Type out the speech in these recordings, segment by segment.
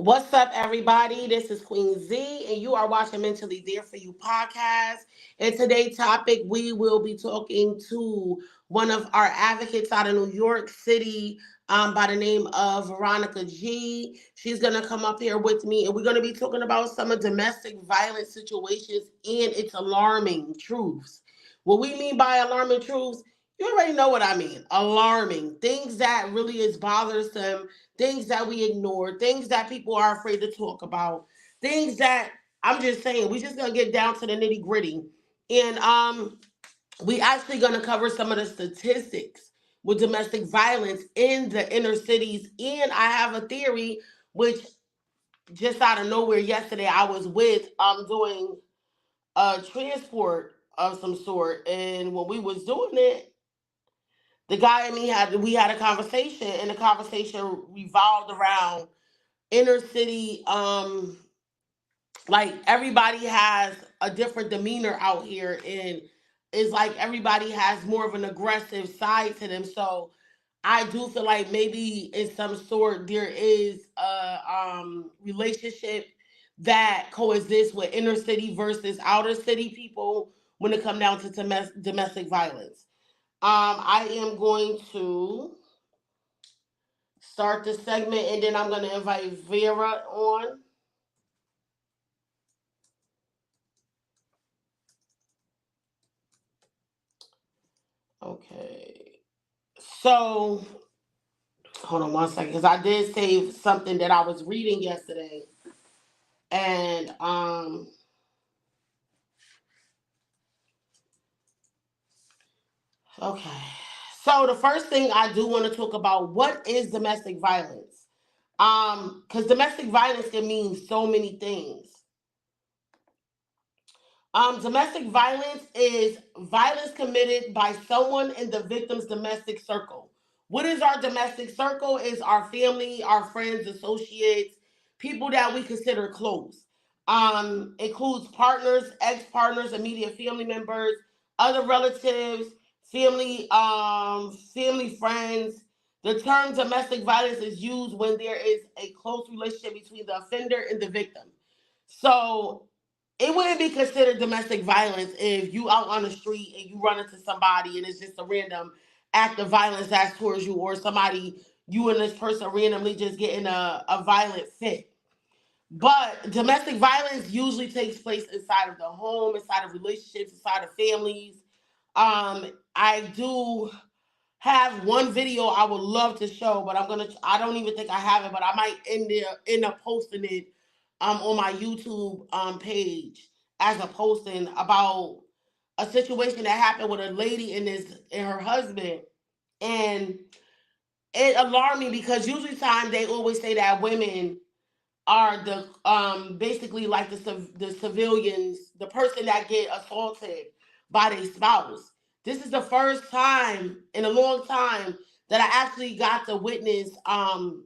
What's up, everybody? This is Queen Z, and you are watching Mentally There For You podcast. And today's topic, we will be talking to one of our advocates out of New York City by the name of Veronica G. She's going to come up here with me, and we're going to be talking about some of domestic violence situations and its alarming truths. What we mean by alarming truths, you already know what I mean. Alarming. Things that really is bothersome, things that we ignore, things that people are afraid to talk about, things that I'm just saying, we just gonna get down to the nitty gritty. And we actually gonna cover some of the statistics with domestic violence in the inner cities. And I have a theory, which just out of nowhere yesterday I was with doing a transport of some sort, and when we was doing it, the guy and me had a conversation, and the conversation revolved around inner city. Like everybody has a different demeanor out here, and it's like everybody has more of an aggressive side to them. So I do feel like maybe in some sort there is a relationship that coexists with inner city versus outer city people when it comes down to domestic violence. I am going to start the segment, and then I'm going to invite Vera on. Okay. So, hold on one second, because I did save something that I was reading yesterday. And, okay. So, the first thing I do want to talk about, what is domestic violence? Because domestic violence can mean so many things. Domestic violence is violence committed by someone in the victim's domestic circle. What is our domestic circle? Is our family, our friends, associates, people that we consider close. Includes partners, ex-partners, immediate family members, other relatives, family friends. The term domestic violence is used when there is a close relationship between the offender and the victim. So it wouldn't be considered domestic violence if you out on the street and you run into somebody and it's just a random act of violence that's towards you, or somebody, you and this person randomly just getting a violent fit. But domestic violence usually takes place inside of the home, inside of relationships, inside of families. I do have one video I would love to show, but I don't even think I have it, but I might end up posting it on my YouTube page as a posting about a situation that happened with a lady and her husband. And it alarmed me because usually time they always say that women are the basically like the civilians, the person that get assaulted by their spouse. This is the first time in a long time that I actually got to witness on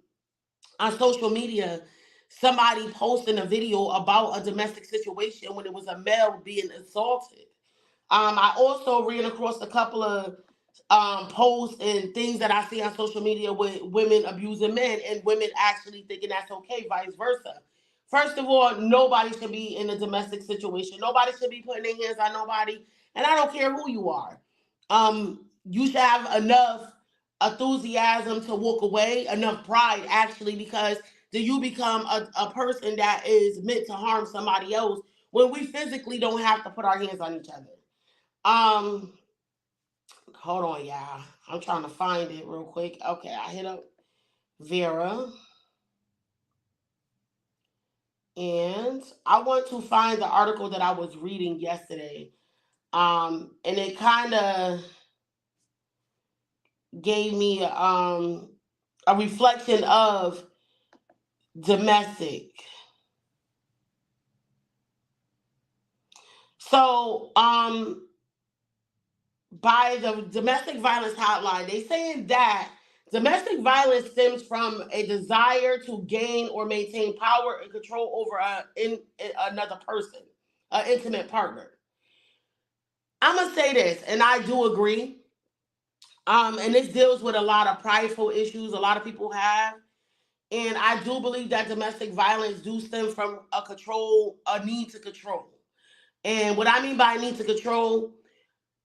social media somebody posting a video about a domestic situation when it was a male being assaulted. I also ran across a couple of posts and things that I see on social media with women abusing men and women actually thinking that's okay, vice versa. First of all, nobody should be in a domestic situation. Nobody should be putting their hands on nobody, and I don't care who you are. You should have enough enthusiasm to walk away, enough pride actually, because then you become a person that is meant to harm somebody else when we physically don't have to put our hands on each other. Um, Hold on, y'all. I'm trying to find it real quick. Okay, I hit up Vera. And I want to find the article that I was reading yesterday. And it kind of gave me a reflection of domestic. So, by the domestic violence hotline, they saying that domestic violence stems from a desire to gain or maintain power and control over another person, an intimate partner. I'm gonna say this, and I do agree. And this deals with a lot of prideful issues a lot of people have. And I do believe that domestic violence do stem from a need to control. And what I mean by need to control,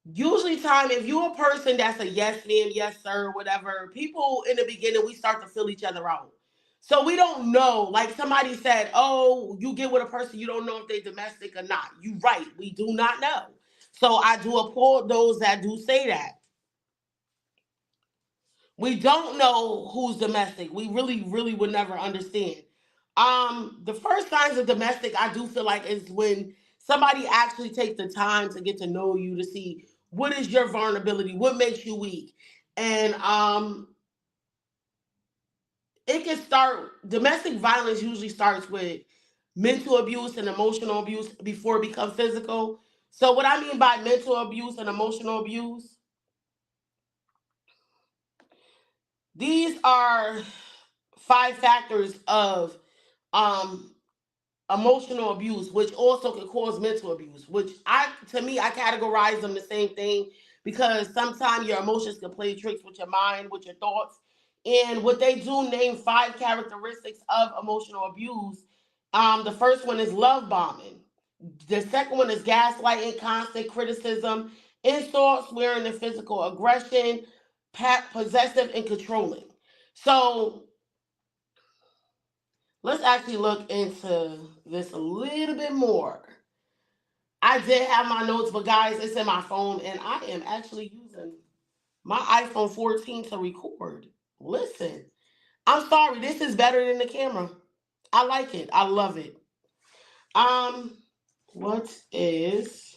usually time, if you're a person that's a yes man, yes sir, whatever, people in the beginning, we start to fill each other out. So we don't know. Like somebody said, oh, you get with a person, you don't know if they're domestic or not. You right. We do not know. So I do applaud those that do say that. We don't know who's domestic. We really, really would never understand. The first signs of domestic, I do feel like, is when somebody actually takes the time to get to know you, to see what is your vulnerability, what makes you weak. And it can start, domestic violence usually starts with mental abuse and emotional abuse before it becomes physical. So what I mean by mental abuse and emotional abuse, these are 5 factors of um emotional abuse, which also can cause mental abuse, which to me, I categorize them the same thing, because sometimes your emotions can play tricks with your mind, with your thoughts. And what they do name 5 characteristics of emotional abuse. The first one is love bombing. The second one is gaslighting, constant criticism, insult, swearing, and physical aggression, possessive, and controlling. So let's actually look into this a little bit more. I did have my notes, but guys, it's in my phone, and I am actually using my iPhone 14 to record. Listen, I'm sorry, this is better than the camera. I like it. I love it. Um, what is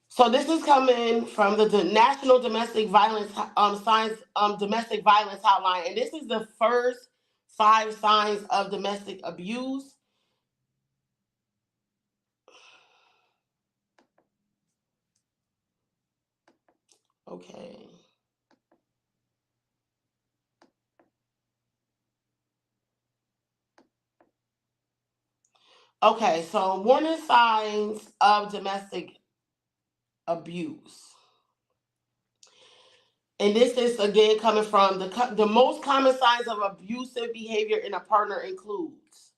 So this is coming from the National Domestic Violence Signs Domestic Violence Hotline, and this is the first 5 signs of domestic abuse. Okay. Okay, so warning signs of domestic abuse. And this is again coming from the most common signs of abusive behavior in a partner includes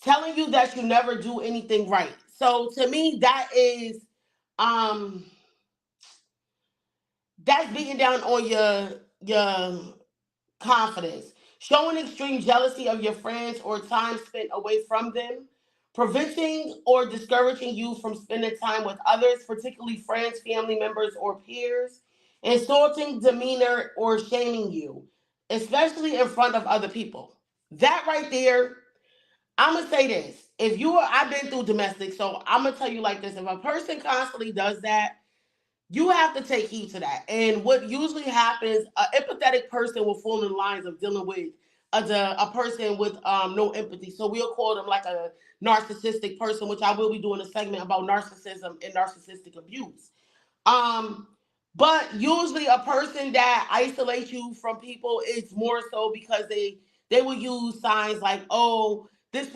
telling you that you never do anything right. So to me, um that's beating down on your confidence, showing extreme jealousy of your friends or time spent away from them, preventing or discouraging you from spending time with others, particularly friends, family members, or peers, insulting demeanor or shaming you, especially in front of other people. That right there, I'm gonna say this. If you are, I've been through domestic, so I'm gonna tell you like this: if a person constantly does that, you have to take heed to that. And what usually happens, an empathetic person will fall in the lines of dealing with a person with no empathy. So we'll call them like a narcissistic person, which I will be doing a segment about narcissism and narcissistic abuse. Um, but usually a person that isolates you from people is more so because they will use signs like, oh, these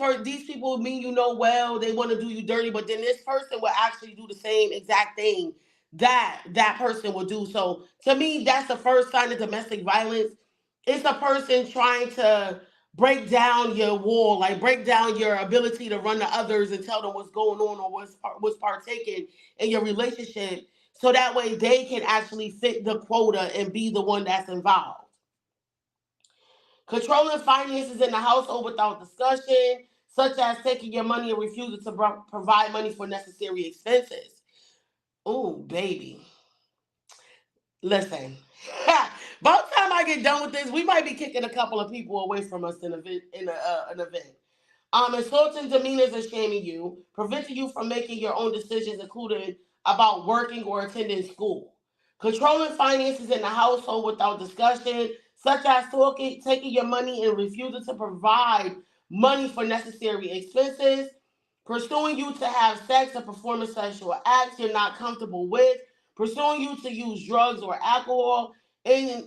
people mean you know well, they want to do you dirty, but then this person will actually do the same exact thing that person will do. So to me, that's the first sign of domestic violence. It's a person trying to break down your wall, like break down your ability to run to others and tell them what's going on or what's partaken in your relationship, so that way they can actually fit the quota and be the one that's involved. Controlling finances in the household without discussion, such as taking your money and refusing to provide money for necessary expenses. Oh, baby. Listen, by the time I get done with this, we might be kicking a couple of people away from us an event. Insulting demeanors and shaming you, preventing you from making your own decisions, including about working or attending school. Controlling finances in the household without discussion, such as taking your money and refusing to provide money for necessary expenses. Pursuing you to have sex or perform a sexual acts you're not comfortable with. Pursuing you to use drugs or alcohol. And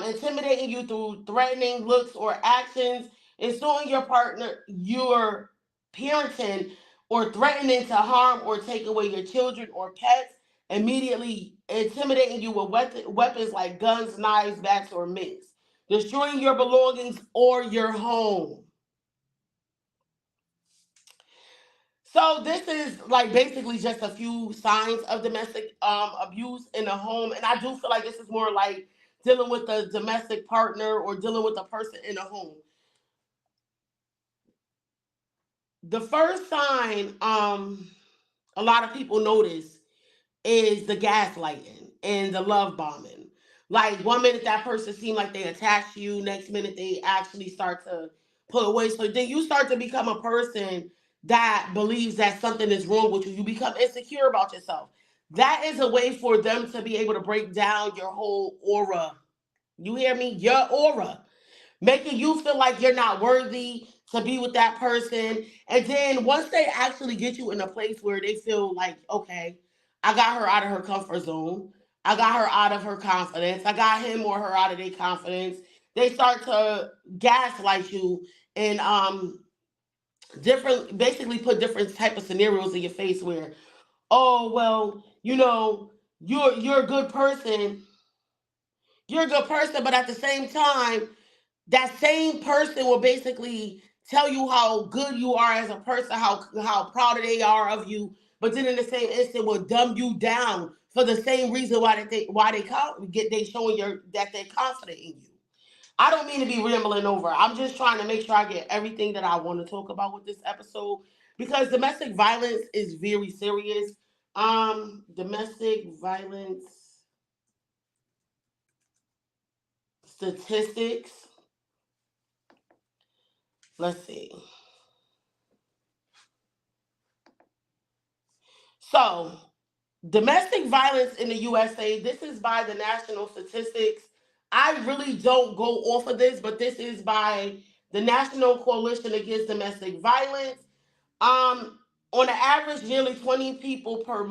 intimidating you through threatening looks or actions, insulting your partner, your parenting, or threatening to harm or take away your children or pets, immediately intimidating you with weapons like guns, knives, bats, or mitts, destroying your belongings or your home. So this is like basically just a few signs of domestic abuse in the home, and I do feel like this is more like dealing with a domestic partner or dealing with a person in a home. The first sign a lot of people notice is the gaslighting and the love bombing. Like one minute that person seems like they attach to you, next minute they actually start to pull away. So then you start to become a person that believes that something is wrong with you. You become insecure about yourself. That is a way for them to be able to break down your whole aura. You hear me? Your aura, making you feel like you're not worthy to be with that person. And then once they actually get you in a place where they feel like, okay, I got her out of her comfort zone, I got her out of her confidence, I got him or her out of their confidence, they start to gaslight you and different, basically put different type of scenarios in your face where, oh well, you're a good person, you're a good person, but at the same time that same person will basically tell you how good you are as a person, how proud they are of you, but then in the same instant will dumb you down for the same reason why they showing your that they're confident in you. I don't mean to be rambling over. I'm just trying to make sure I get everything that I want to talk about with this episode because domestic violence is very serious. Domestic violence statistics. Let's see. So, domestic violence in the USA, this is by the national statistics. I really don't go off of this, but this is by the National Coalition Against Domestic Violence. Um, on an average, nearly 20 people per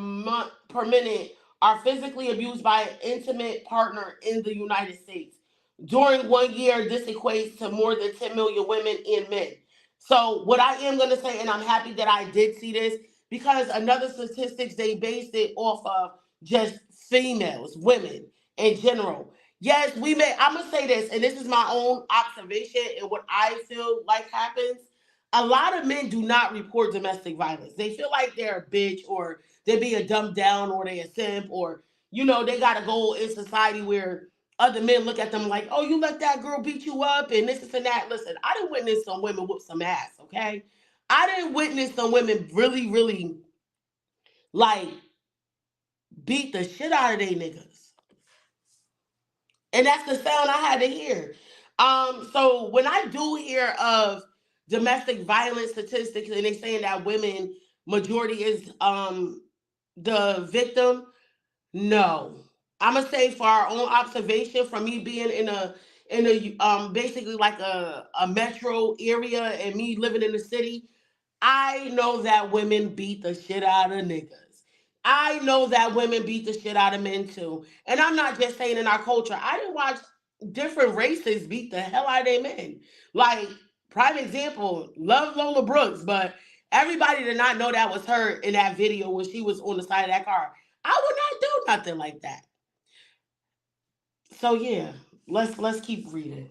minute are physically abused by an intimate partner in the United States. During 1 year, this equates to more than 10 million women and men. So, what I am going to say, and I'm happy that I did see this, because another statistics they based it off of just females, women in general. Yes, we may. I'm gonna say this, and this is my own observation and what I feel like happens. A lot of men do not report domestic violence. They feel like they're a bitch or they're being dumbed down or they're a simp or they gotta go in society where other men look at them like, oh, you let that girl beat you up and this and that. Listen, I didn't witness some women whoop some ass, okay? I didn't witness some women really, really like beat the shit out of they niggas. And that's the sound I had to hear. So when I do hear of domestic violence statistics and they saying that women majority is the victim, no. I'm gonna say for our own observation, from me being in a basically like a metro area and me living in the city, I know that women beat the shit out of niggas. I know that women beat the shit out of men too. And I'm not just saying in our culture. I didn't watch different races beat the hell out of their men. Like, prime example, love Lola Brooks, but everybody did not know that was her in that video when she was on the side of that car. I would not do nothing like that. So yeah, let's keep reading.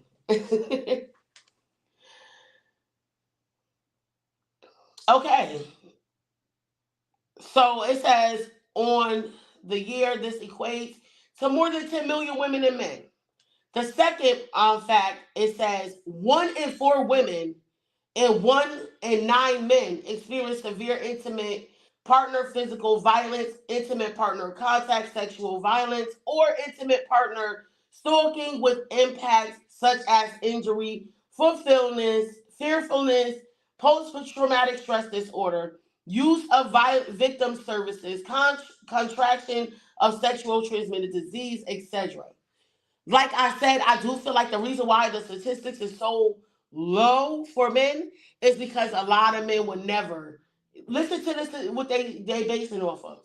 Okay. So it says on the year this equates to more than 10 million women and men. The second fact, it says 1 in 4 women and 1 in 9 men experience severe intimate partner physical violence, intimate partner contact, sexual violence, or intimate partner stalking with impacts such as injury, fulfillment, fearfulness, post-traumatic stress disorder, use of victim services, contraction of sexual transmitted disease, etc. Like I said, I do feel like the reason why the statistics is so low for men is because a lot of men would never listen to this, what they basing off of.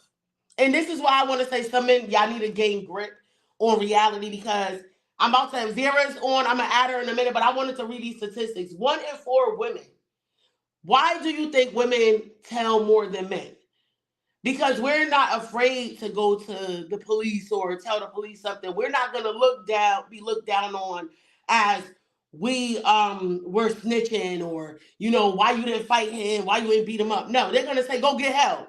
And this is why I want to say some men, y'all need to gain grip on reality because I'm about to, Vera's on, I'm gonna add her in a minute, but I wanted to read these statistics. 1 in 4 women. Why do you think women tell more than men? Because we're not afraid to go to the police or tell the police something. We're not gonna be looked down on as we're snitching, or why you didn't fight him, why you ain't beat him up. No, they're gonna say go get help.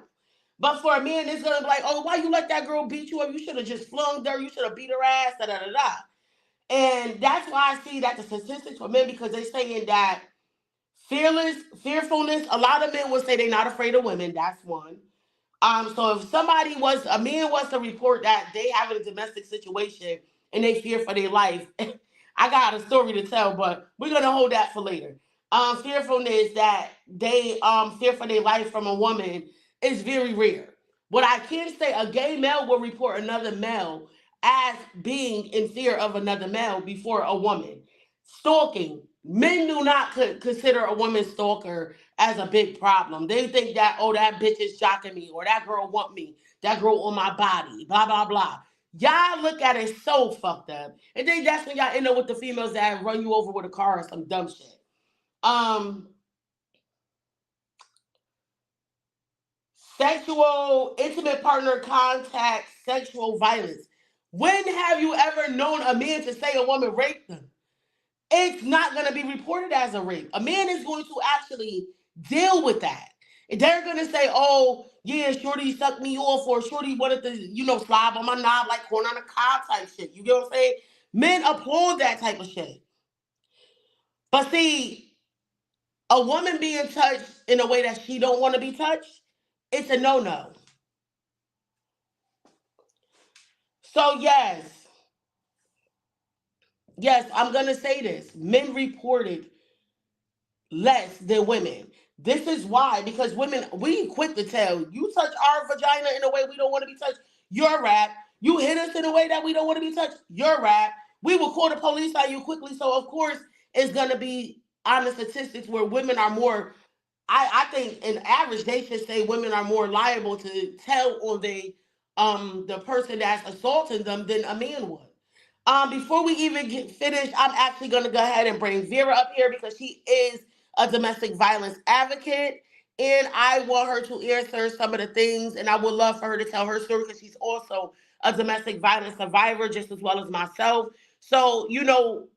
But for a man, it's gonna be like, oh, why you let that girl beat you up? You should have just flung her. You should have beat her ass. Da da da da. And that's why I see that the statistics for men, because they're saying that fearfulness. A lot of men would say they're not afraid of women. That's one. So if a man was to report that they have a domestic situation and they fear for their life, I got a story to tell, but we're gonna hold that for later. Fearfulness that they fear for their life from a woman is very rare. What I can say, a gay male will report another male as being in fear of another male before a woman. Stalking. Men do not consider a woman stalker as a big problem. They think that, oh, that bitch is jocking me, or that girl want me, that girl on my body, blah blah blah. Y'all look at it so fucked up, and then that's when y'all end up with the females that run you over with a car or some dumb shit. Um, Sexual, intimate partner contact, sexual violence. When have you ever known a man to say a woman raped them? It's not going to be reported as a rape. A man is going to actually deal with that. They're going to say, oh, yeah, Shorty sucked me off, or Shorty wanted to, slob on my knob like corn on a cob type shit. You get what I'm saying? Men applaud that type of shit. But see, a woman being touched in a way that she don't want to be touched, it's a no-no. So yes, I'm going to say this. Men reported less than women. This is why, because women, we quick to tell you touch our vagina in a way we don't want to be touched, you're rap. You hit us in a way that we don't want to be touched, you're rap. We will call the police on you quickly. So of course it's gonna be on the statistics where women are more. I think in average they should say women are more liable to tell on the person that's assaulting them than a man would. Before we even get finished, I'm actually going to go ahead and bring Vera up here because she is a domestic violence advocate. And I want her to answer some of the things, and I would love for her to tell her story because she's also a domestic violence survivor, just as well as myself. So,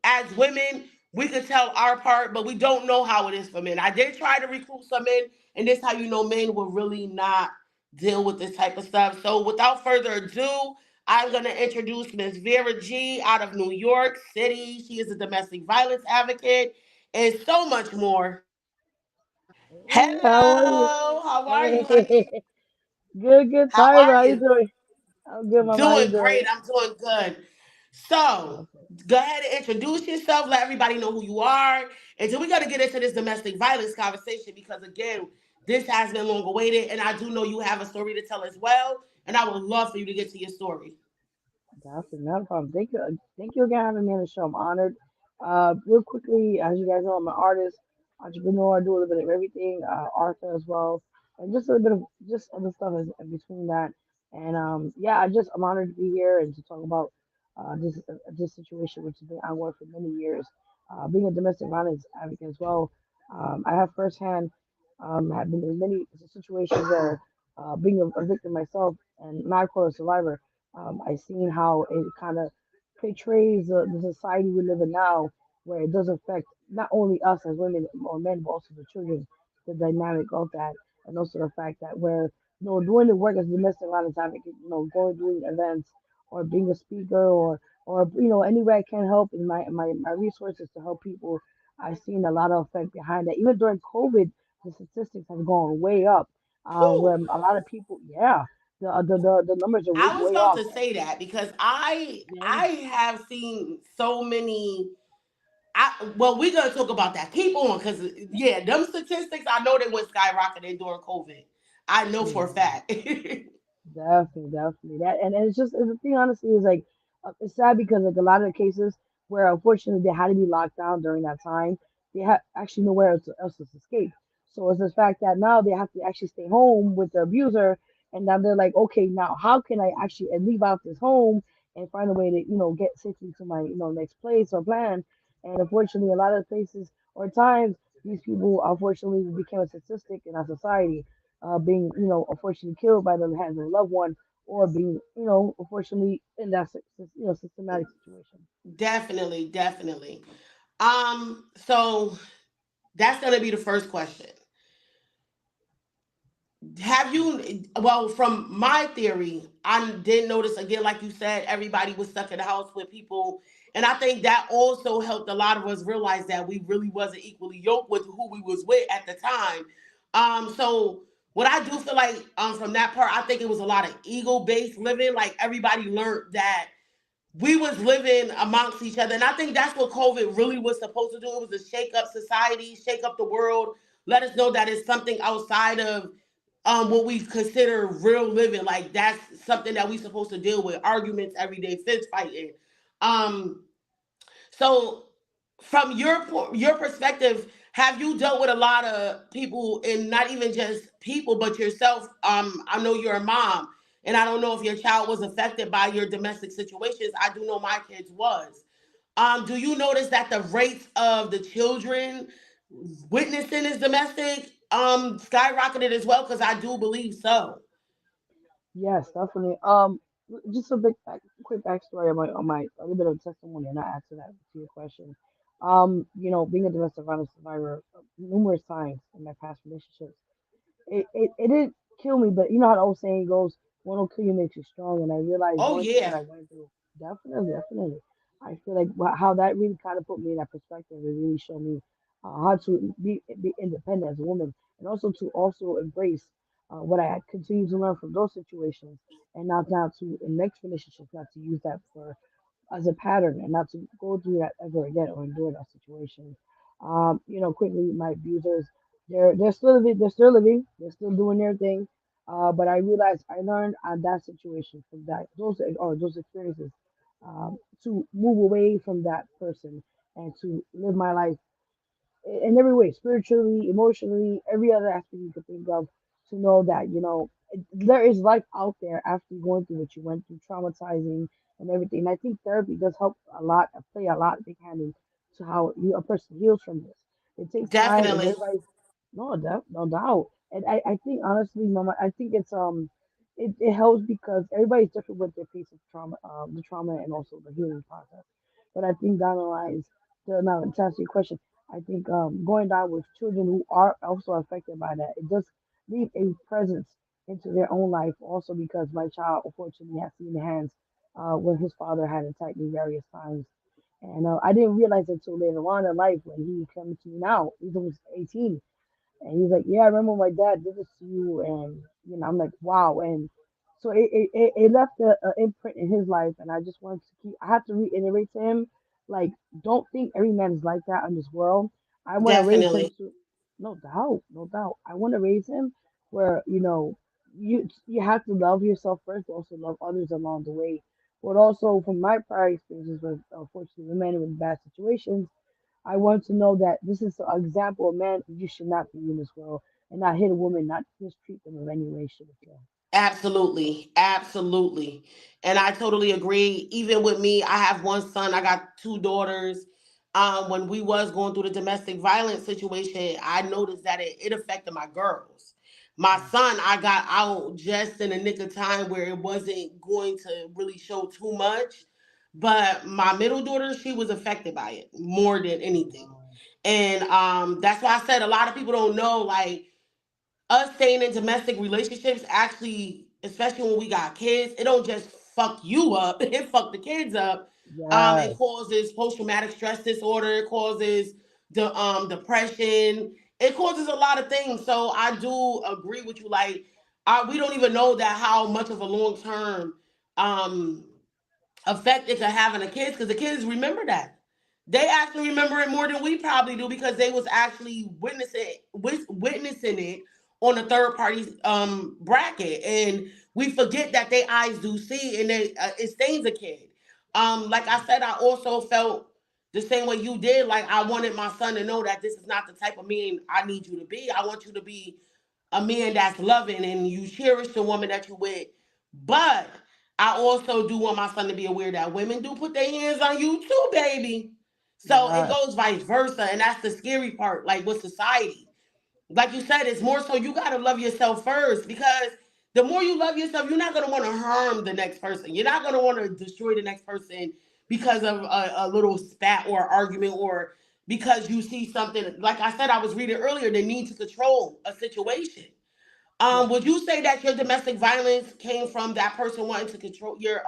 as women, we could tell our part, but we don't know how it is for men. I did try to recruit some men, and this is how you know men will really not deal with this type of stuff. So, without further ado, I'm going to introduce Miss Vera G out of New York City. She is a domestic violence advocate and so much more. Hey, how are you? Hello, how are you, honey? Hey, good, good. How Tired. are How you you? doing? I'm good, mama. How you Doing doing? great. I'm doing good. So, Okay, go ahead and introduce yourself. Let everybody know who you are. And then we got to get into this domestic violence conversation because, again, this has been long awaited. And I do know you have a story to tell as well. And I would love for you to get to your story. definitely not a problem. Thank you again for having me on the show. I'm honored. Real quickly, as you guys know, I'm an artist, entrepreneur. I do a little bit of everything, author as well, and just a little bit of just other stuff in between that. And yeah, I'm honored to be here and to talk about this situation, which has been ongoing for many years. Being a domestic violence advocate as well, I have firsthand have been in many situations where being a victim myself and not call a survivor. I seen how it kind of portrays the society we live in now, where it does affect not only us as women or men, but also the children. The dynamic of that, and also the fact that we're doing the work as domestic violence advocate, going doing events or being a speaker or anywhere I can help in my resources to help people. I've seen a lot of effect behind that. Even during COVID, the statistics have gone way up. Where Whew. a lot of people, yeah, the numbers are I was way about off. to say that because I Yeah. have seen so many. Well, we're gonna talk about that. Keep on, because yeah, them statistics I know they went skyrocketing during COVID. I know for a Yeah, fact. definitely, definitely. And it's just the thing. Honestly, is like it's sad because like a lot of the cases where unfortunately they had to be locked down during that time, they had actually nowhere else to escape. So it's the fact that now they have to actually stay home with the abuser, and now they're like, okay, now how can I actually leave out this home and find a way to, get safely to my, next place or plan. And unfortunately, a lot of places or times, these people unfortunately became a statistic in our society, being, unfortunately killed by the hands of a loved one, or being, unfortunately in that, systematic situation. Definitely, definitely. So that's gonna be the first question. Have you, well, from my theory, I did notice again, like you said, everybody was stuck in the house with people. And I think that also helped a lot of us realize that we really wasn't equally yoked with who we was with at the time. So what I do feel like from that part, I think it was a lot of ego based living. Like everybody learned that we was living amongst each other. And I think that's what COVID really was supposed to do. It was to shake up society, shake up the world, let us know that it's something outside of what we consider real living. Like that's something that we supposed to deal with. Arguments every day, fist fighting. Um, so from your perspective, have you dealt with a lot of people, and not even just people, but yourself? I know you're a mom, and I don't know if your child was affected by your domestic situations. I do know my kids was. Do you notice that the rates of the children witnessing this domestic skyrocketed as well? Because I do believe so. Yes, definitely. Just a quick backstory on my a little bit of testimony, and I answer that to your question. Being a domestic violence survivor, numerous times in my past relationships, it didn't kill me, but you know how the old saying goes, "One will kill you makes you strong." And I realized Oh going through what yeah, I went through, definitely, definitely, I feel like how that really kind of put me in that perspective. It really showed me how to be independent as a woman, and also to also embrace what I had continued to learn from those situations, and not now to in next relationships, not to use that for as a pattern and not to go through that ever again or endure that situation. Quickly, my abusers, they're still living, they're still doing their thing. But I realized I learned on that situation from those experiences, to move away from that person and to live my life in every way, spiritually, emotionally, every other aspect you could think of, to know that, there is life out there after going through what you went through, traumatizing and everything. And I think therapy does help a lot, play a lot big hand into how a person heals from this. It takes time, and definitely, everybody's no doubt. And I think honestly, Mama, I think it helps because everybody's different with their pace of trauma, the trauma and also the healing process. But I think down the lines, now to answer your question, I think going down with children who are also affected by that, it does leave a presence into their own life. Also, because my child unfortunately has seen the hands when his father had attacked me various times, and I didn't realize until later on in life when he came to me now. He's almost 18, and he's like, "Yeah, I remember my dad did this to you," and I'm like, "Wow!" And so it left a imprint in his life, and I just wanted to keep. I have to reiterate to him, like, don't think every man is like that in this world. I want to raise him definitely. to, no doubt, no doubt. I want to raise him where you have to love yourself first, but also love others along the way. But also from my prior experiences with unfortunately men in bad situations, I want to know that this is an example of man you should not be in this world, and not hit a woman, not mistreat them in any way, shape, or form. Absolutely, absolutely. And I totally agree. Even with me, I have one son, I got two daughters. When we was going through the domestic violence situation, I noticed that it affected my girls. My Yeah. son, I got out just in the nick of time where it wasn't going to really show too much. But my middle daughter, she was affected by it more than anything. Wow. And that's why I said a lot of people don't know, like, us staying in domestic relationships actually, especially when we got kids, it don't just fuck you up, it fuck the kids up. It Yes. causes post-traumatic stress disorder, it causes depression, it causes a lot of things. So I do agree with you, like, we don't even know that how much of a long-term um effect it could have on the kids, because the kids remember that. They actually remember it more than we probably do, because they was actually witnessing it on a third party bracket, and we forget that their eyes do see, and it stains a kid. Like I said, I also felt the same way you did. Like, I wanted my son to know that this is not the type of man I need you to be. I want you to be a man that's loving and you cherish the woman that you with. But I also do want my son to be aware that women do put their hands on you too, baby. So it Yes. goes vice versa. And that's the scary part, like with society. Like you said, it's more so you got to love yourself first, because the more you love yourself, you're not going to want to harm the next person. You're not going to want to destroy the next person because of a little spat or argument, or because you see something. Like I said, I was reading earlier, the need to control a situation. Yes. Would you say that your domestic violence came from that person wanting to control your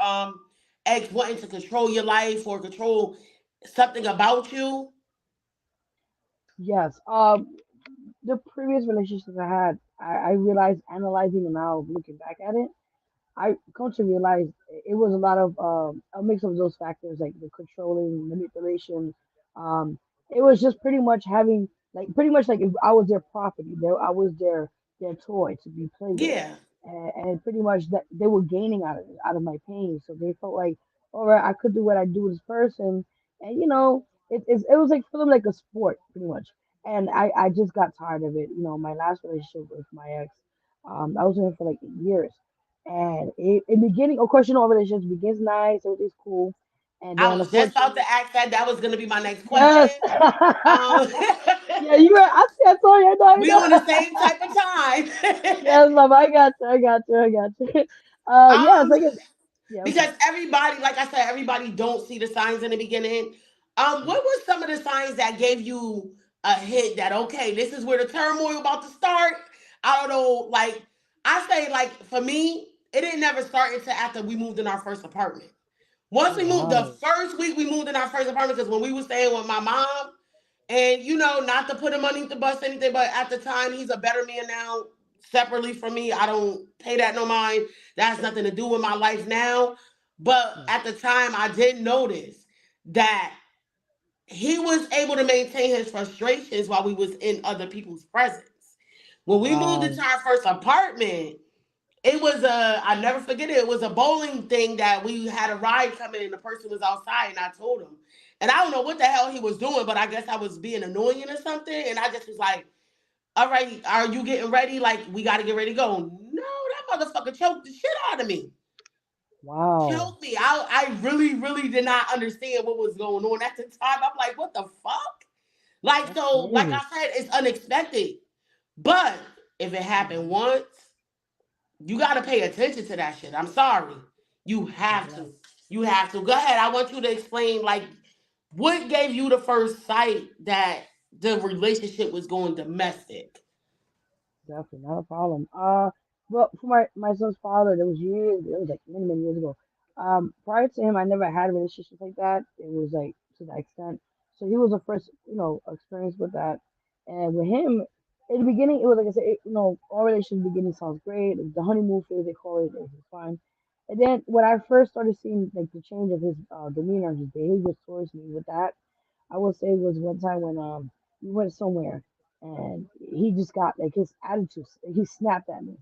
ex, wanting to control your life or control something about you? Yes. The previous relationships I had, I realized analyzing and now looking back at it, I come to realize it was a lot of a mix of those factors, like the controlling, manipulation. Um, it was just pretty much having, like, pretty much like if I was their property, I was their toy to be played with, Yeah. and pretty much that they were gaining out of it, out of my pain. So they felt like, all right, I could do what I do with this person, and it was like for them like a sport, pretty much. And I just got tired of it. My last relationship with my ex, I was with him for like 8 years. And in the beginning, of course, all relationships begins nice, everything's cool, and I then was just about unfortunately, to ask that. That was going to be my next question. yes, Um, yeah, you were. I see. I saw you. I know. I we on the know. same type of time. Yes, love. I got you. I got you. I got you. Yeah, it's um, like yeah. What's because up? everybody, like I said, everybody don't see the signs in the beginning. What was some of the signs that gave you a hint that, okay, this is where the turmoil about to start? I don't know. Like I say, like for me, it didn't never start until after we moved in our first apartment. Once Oh we moved, the wow. first week we moved in our first apartment, because when we were staying with my mom, and not to put him underneath the bus or anything, but at the time he's a better man now. Separately from me, I don't pay that no mind. That has nothing to do with my life now. But Yeah. at the time, I did notice that he was able to maintain his frustrations while we was in other people's presence. When we moved Wow. into our first apartment, it was I never forget it. It was a bowling thing that we had a ride coming and the person was outside and I told him. And I don't know what the hell he was doing, but I guess I was being annoying or something. And I just was like, all right, are you getting ready? Like, we got to get ready to go. No, that motherfucker choked the shit out of me. Wow. Choked me. I really, really did not understand what was going on at the time. I'm like, what the fuck? Like, That's so, like I crazy. said, it's unexpected. But if it happened Mhm. once, you got to pay attention to that shit. I'm sorry. You Yeah. have to. You have to. Go ahead. I want you to explain, like, what gave you the first sight that the relationship was going domestic? Definitely not a problem. Well, for my son's father, there was years. It was like many many years ago. Prior to him, I never had a relationship like that. It was like to that extent. So he was the first, experience with that. And with him, in the beginning, it was like I said, all relations beginning sounds great. It was the honeymoon phase they call it. It was fine. And then when I first started seeing like the change of his demeanor, his behavior towards me with that, I will say was one time when we went somewhere and he just got like his attitude. He snapped at me,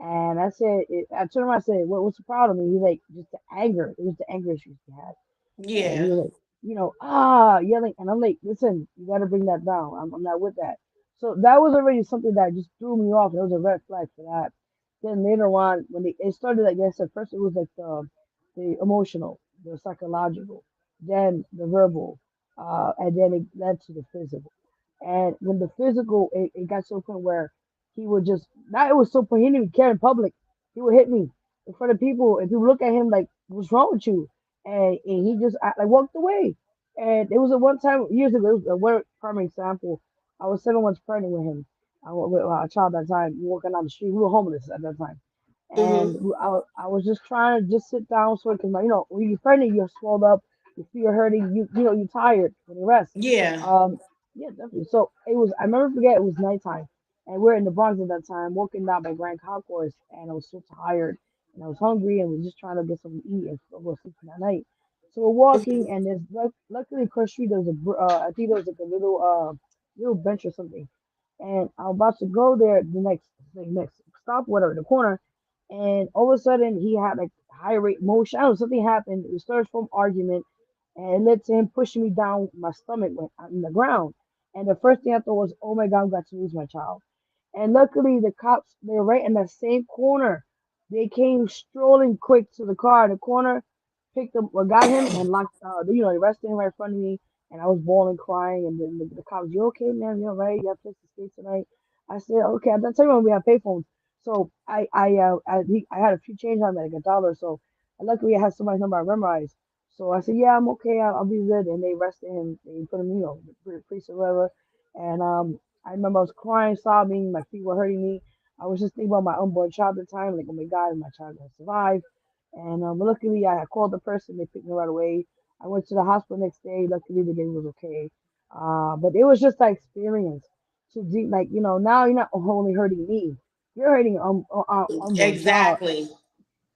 and I turned around and said, what's the problem?" And he like just the anger. It was the anger issues he had, and he Yeah. was like, yelling, and I'm like, listen, you got to bring that down. I'm not with that. So that was already something that just threw me off. It was a red flag for that. Then later on, when it started, like I said, first it was like the emotional, the psychological, then the verbal, and then it led to the physical. And when the physical, it got to a point where he would just, not it was so point, he didn't even care in public. He would hit me in front of people, and people look at him like, what's wrong with you? And he just like walked away. And it was a one time years ago. It was a one prime example. I was 7 months pregnant with him. I was with a child at that time. Walking down the street, we were homeless at that time, and Mm-hmm. I was just trying to just sit down so because when you're pregnant, you're swelled up, your feet are hurting, you're tired when you rest. Yeah. Um, yeah, definitely. So it was. I never forget. It was nighttime, and we're in the Bronx at that time, walking down by Grand Concourse, and I was so tired and I was hungry and was just trying to get something to eat and go sleep that night. So we're walking, and there's luckily across the street there was I think there was like a little bench or something, and I'm about to go there the next stop, whatever, the corner, and all of a sudden he had like high rate motion. I don't know, something happened. It started from argument, and it led to him pushing me down. My stomach went out in the ground, and the first thing I thought was, "Oh my God, I'm going to lose my child." And luckily, the cops, they're right in that same corner. They came strolling quick to the car in the corner, picked him or got him and locked. They arrested him right in front of me, and I was bawling, crying, and then the cops, "You okay, man? You all right? You have place to stay tonight?" I said, "Okay." At that time when we have payphones, so I had a few change on me, like $1. So luckily I had somebody's number I memorized. So I said, "Yeah, I'm okay. I'll be good." And they arrested him. They put him, priest or whatever. And I remember I was crying, sobbing. My feet were hurting me. I was just thinking about my unborn child at the time, like, oh my God, is my child gonna survive? And luckily, I called the person. They picked me right away. I went to the hospital next day. Luckily, the baby was okay. But it was just that experience to deep, like, now you're not only hurting me, you're hurting unborn child. Exactly.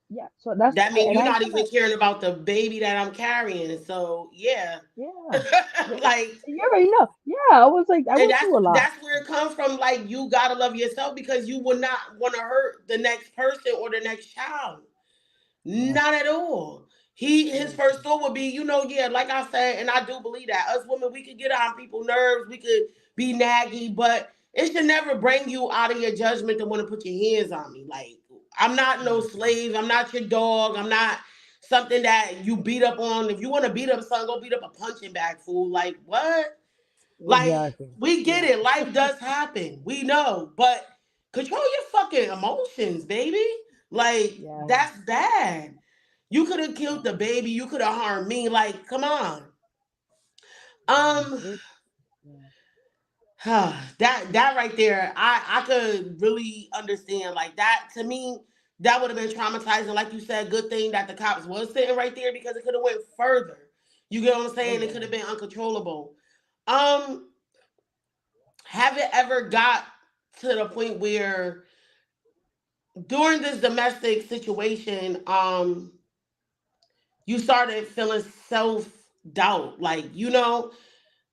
Yeah. So that's That means and you're I not tell even that, caring about the baby that I'm carrying. So yeah. yeah, yeah. Like, You already know. Yeah, I was like, I and went that's through a lot. that's where it comes from. Like, you gotta love yourself because you will not want to hurt the next person or the next child. Yeah, Not at all. His very first true. thought would be, yeah, like I said, and I do believe that us women, we could get on people's nerves, we could be naggy, but it should never bring you out of your judgment to want to put your hands on me. Like, I'm not no Very true. slave. I'm not your dog. I'm not something that you beat up on. If you want to beat up son, go beat up a punching bag, fool. Like, what? Like, Exactly. we get Yeah. it. Life does happen. We know. But control your fucking emotions, baby. Like, Yeah. that's bad. You could have killed the baby. You could have harmed me. Like, come on. Yeah. Um, Yeah. that right there, I could really understand. Like, that to me, that would have been traumatizing. Like you said, good thing that the cops was sitting right there because it could have went further. You get what I'm Oh saying? It could yeah. have been uncontrollable. Um, have it ever got to the point where during this domestic situation, you started feeling self doubt, like,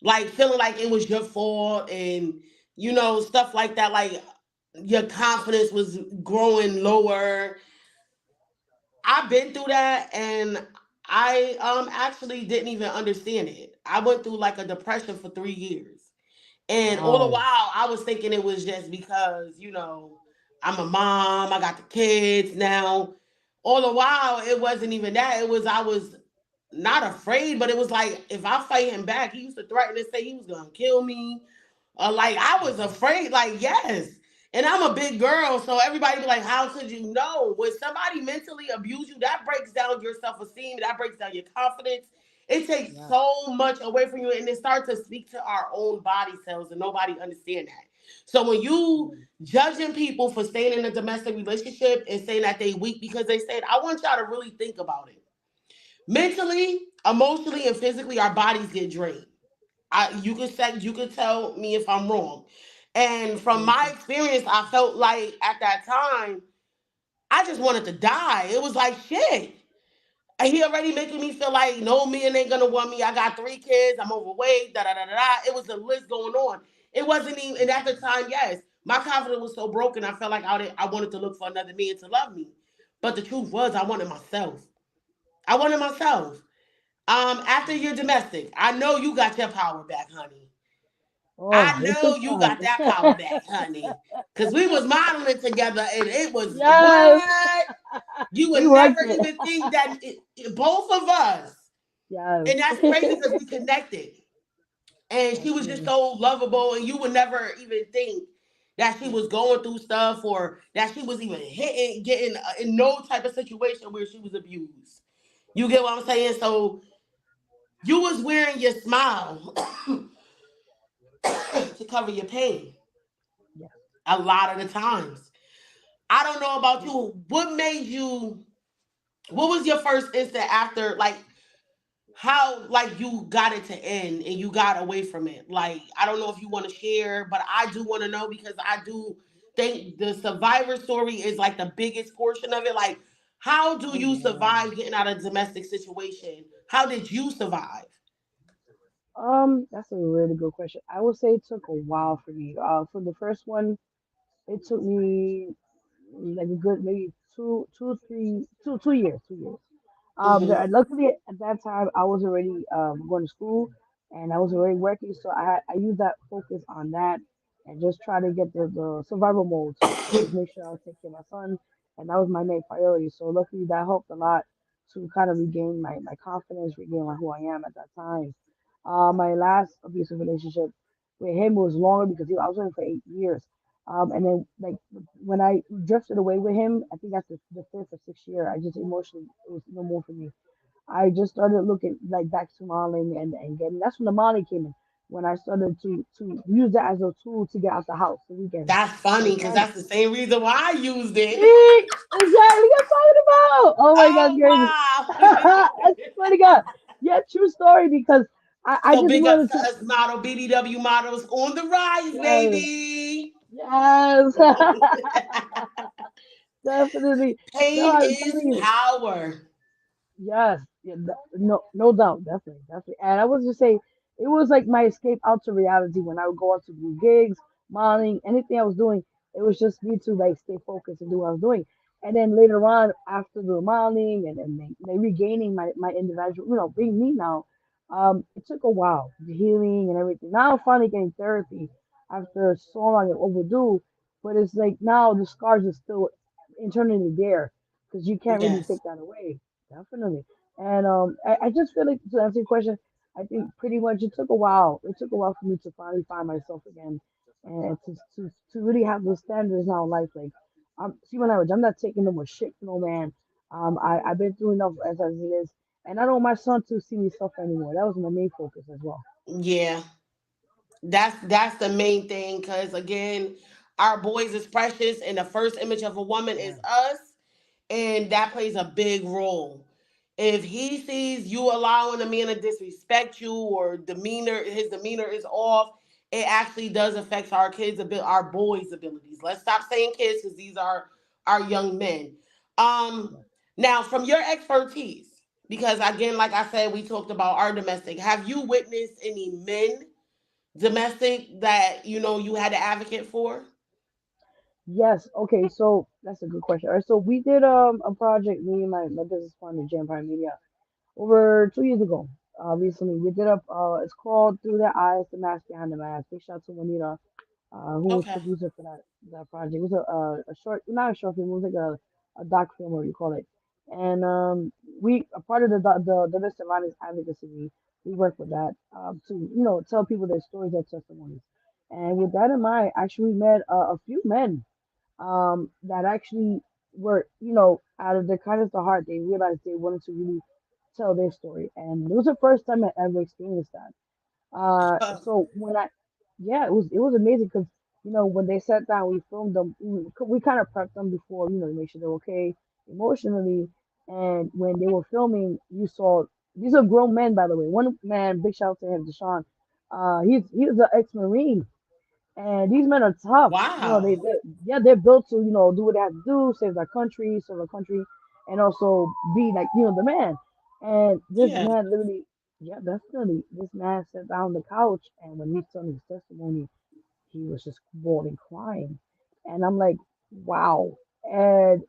like feeling like it was your fault, and stuff like that, like your confidence was growing lower. I've been through that, and I actually didn't even understand it. I went through like a depression for 3 years. And all the Wow. while, I was thinking it was just because, I'm a mom, I got the kids now. All the while, it wasn't even that. It was, I was not afraid, but it was like, if I fight him back, he used to threaten and say he was going to kill me. Like, I was Wow. afraid, like, yes. And I'm a big girl, so everybody be like, how could you know? When somebody mentally abuse you, that breaks down your self-esteem, that breaks down your confidence. It takes Yeah. so much away from you, and it starts to speak to our own body cells, and nobody understand that. So when you Yeah. judging people for staying in a domestic relationship and saying that they weak because they said, I want y'all to really think about it. Mentally, emotionally, and physically, our bodies get drained. You could tell me if I'm wrong. And from Very my true. experience, I felt like at that time, I just wanted to die. It was like shit. And he already making me feel like no man ain't gonna want me. I got 3 kids, I'm overweight, da da da da da. It was a list going on. It wasn't even, and at the time, yes, my confidence was so broken, I felt like I wanted to look for another man to love me. But the truth was I wanted myself. I wanted myself. After you're domestic, I know you got your power back, honey. Oh, I it know took you time. got that power back, honey. Cause we was modeling together, and it was Yes, what you we would worked never it. even think that both of us, Yes. and that's crazy because we connected, and she was just Definitely. so lovable, and you would never even think that she was going through stuff or that she was even hitting, getting in no type of situation where she was abused. You get what I'm saying? So you was wearing your smile to cover your pain Yes. a lot of the times. I don't know about you. What made you? What was your first instant after? Like, how like you got it to end and you got away from it? Like, I don't know if you want to share, but I do want to know because I do think the survivor story is like the biggest portion of it. Like, how do Oh you yeah. survive getting out of a domestic situation? How did you survive? That's a really good question. I would say it took a while for me. For the first one, it took me like a good maybe 2 years, 2 years. Hmm. Luckily at that time I was already going to school and I was already working, so I used that focus on that and just try to get the survival mode to just make sure I was taking care of my son and that was my main priority. So luckily that helped a lot to kind of regain my confidence, regain like who I am at that time. My last abusive relationship with him was longer because I was with him for 8 years. And then like when I drifted away with him, I think after the fifth or sixth year, I just emotionally it was no more for me. I just started looking like back to modeling and getting that's when the modeling came in. When I started to use that as a tool to get out the house the weekends. That's My funny because friend, that's the same reason why I used it. see, exactly what I'm talking about. Oh my God, Oh crazy. wow. I swear to God. Yeah, true story because I So just big ups wanted to to us model BDW models on the rise, yes, baby. yes, definitely. No, Pain I'm is telling you. power. Yes, yeah, no, no doubt, definitely, definitely. And I was just say, it was like my escape out to reality when I would go out to do gigs, modeling, anything I was doing. It was just me to like stay focused and do what I was doing. And then later on, after the modeling and they regaining my individual, being me now, it took a while, the healing and everything. Now I'm finally getting therapy after so long and overdue, but it's like now the scars are still internally there because you can't really Yes. take that away. Definitely. And I just feel like to answer your question, I think pretty much it took a while. It took a while for me to finally find myself again and to really have those standards now in life. Like, see my language, I'm not taking no more shit from no man. I've been through enough as it is. And I don't want my son to see me suffer anymore. That was my main focus as well. Yeah. That's the main thing because again, our boys is precious and the first image of a woman Yeah. is us, and that plays a big role. If he sees you allowing a man to disrespect you or his demeanor is off, it actually does affect our our boys' abilities. Let's stop saying kids because these are our young men. Um, Yeah. Now from your expertise, because again, like I said, we talked about our domestic. Have you witnessed any men domestic that you had to advocate for? Yes. Okay. So that's a good question. All right. So we did a project, me and my business partner, Jam Prime Media, over 2 years ago. Recently, we did a. It's called Through Their Eyes: The Mask Behind the Mask. Big shout out to Juanita, who was Okay. producer for that project. It was a short, not a short film. It was like a doc film, what you call it. And we a part of the domestic violence advocacy. We work with that to tell people their stories, their testimonies. And with that in mind, actually we met a few men that actually were, out of their kindness of heart, they realized they wanted to really tell their story. And it was the first time I ever experienced that. So when yeah, it was amazing because, when they sat down, we filmed them, we kind of prepped them before, to make sure they're okay emotionally. And when they were filming, you saw, these are grown men, by the way. One man, big shout out to him, Deshaun. He was an ex-Marine, and these men are tough. Wow. Yeah, they're built to, do what they have to do, save their country, serve their country, and also be like, the man. And this Yeah. man literally, yeah, definitely, this man sat down on the couch, and when he told his testimony, he was just bawling, crying, and I'm like, wow. And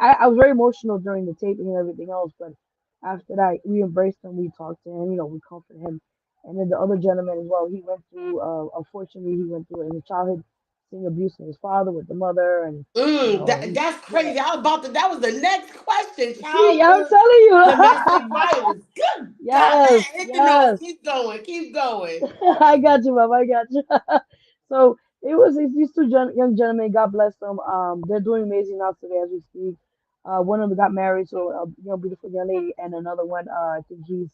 I was very emotional during the taping and everything else, but after that, we embraced him, we talked to him, we comforted him, and then the other gentleman as well. He went through, unfortunately, he went through in his childhood seeing abuse from his father with the mother, and That's yeah. crazy. I was about to. That was the next question. See, I'm Childhood telling you. domestic violence. Good God, Yes, that hit the nose. yes. Keep going. Keep going. I got you, Mom. I got you. So it's these two young gentlemen. God bless them. They're doing amazing now today as we speak. One of them got married, so beautiful young lady, and another one, I think he's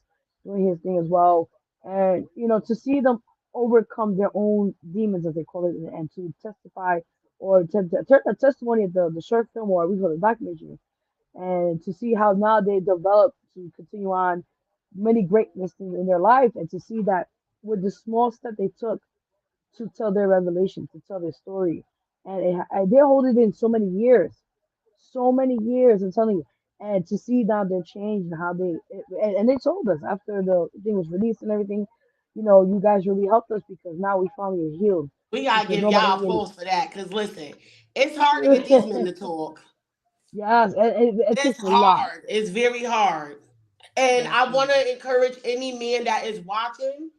doing his thing as well. And to see them overcome their own demons, as they call it, and to testify or to turn a testimony at the short film, or we call it documentary, and to see how now they develop to continue on many greatness in their life, and to see that with the small step they took to tell their revelation, to tell their story, and they hold it in so many years, I'm telling you, and to see now their change and how and they told us after the thing was released and everything, you guys really helped us because now we finally are healed We gotta because give nobody y'all really. applause for that. Cause listen, it's hard to get these men to talk. Yes, it It's takes a lot. hard. It's very hard. And I want Definitely. to encourage any man that is watching.